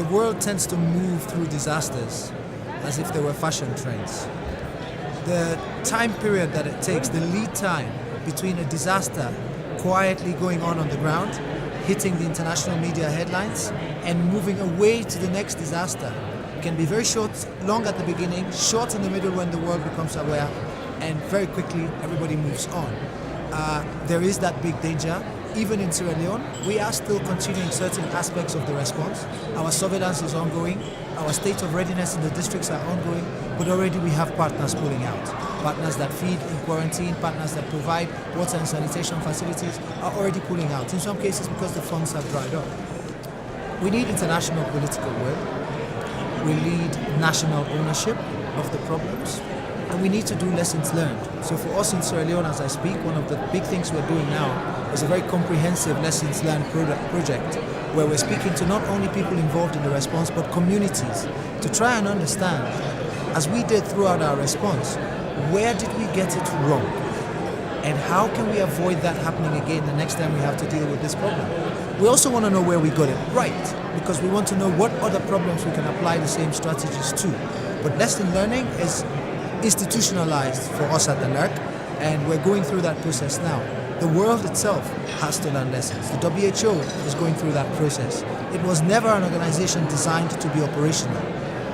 the world tends to move through disasters as if they were fashion trends. The time period that it takes, the lead time between a disaster quietly going on the ground, hitting the international media headlines, and moving away to the next disaster can be very short, long at the beginning, short in the middle when the world becomes aware, and very quickly everybody moves on. There is that big danger. Even in Sierra Leone, we are still continuing certain aspects of the response. Our surveillance is ongoing, our state of readiness in the districts are ongoing, but already we have partners pulling out. Partners that feed in quarantine, partners that provide water and sanitation facilities are already pulling out, in some cases because the funds have dried up. We need international political will. We need national ownership of the problems. And we need to do lessons learned. So for us in Sierra Leone, as I speak, one of the big things we're doing now is a very comprehensive lessons learned project where we're speaking to not only people involved in the response, but communities to try and understand, as we did throughout our response, where did we get it wrong? And how can we avoid that happening again the next time we have to deal with this problem? We also want to know where we got it right, because we want to know what other problems we can apply the same strategies to. But lesson learning is institutionalized for us at the NERC, and we're going through that process now. The world itself has to learn lessons. The WHO is going through that process. It was never an organization designed to be operational.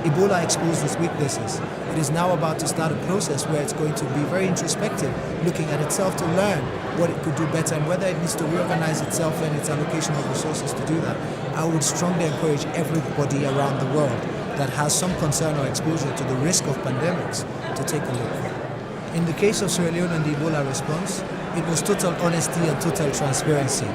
Ebola exposed its weaknesses. It is now about to start a process where it's going to be very introspective, looking at itself to learn what it could do better and whether it needs to reorganize itself and its allocation of resources to do that. I would strongly encourage everybody around the world that has some concern or exposure to the risk of pandemics to take a look. In the case of Sierra Leone and the Ebola response, it was total honesty and total transparency.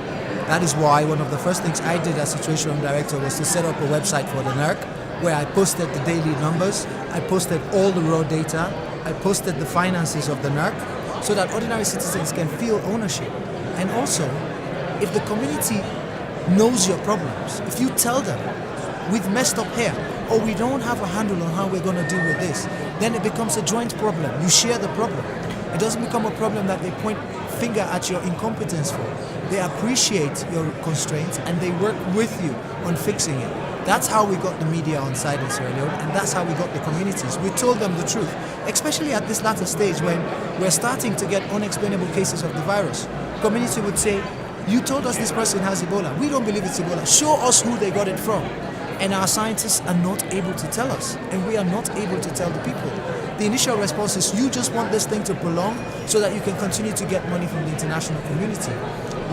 That is why one of the first things I did as Situation Room Director was to set up a website for the NERC, where I posted the daily numbers, I posted all the raw data, I posted the finances of the NERC, so that ordinary citizens can feel ownership. And also, if the community knows your problems, if you tell them, we've messed up here, or we don't have a handle on how we're going to deal with this, then it becomes a joint problem. You share the problem. It doesn't become a problem that they point finger at your incompetence for. They appreciate your constraints and they work with you on fixing it. That's how we got the media on side in Sierra Leone, and that's how we got the communities. We told them the truth, especially at this latter stage when we're starting to get unexplainable cases of the virus. Community would say, you told us this person has Ebola. We don't believe it's Ebola. Show us who they got it from. And our scientists are not able to tell us, and we are not able to tell the people. The initial response is, you just want this thing to prolong so that you can continue to get money from the international community.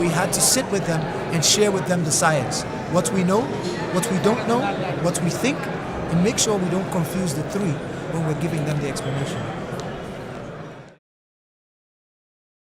We had to sit with them and share with them the science. What we know, what we don't know, what we think, and make sure we don't confuse the three when we're giving them the explanation.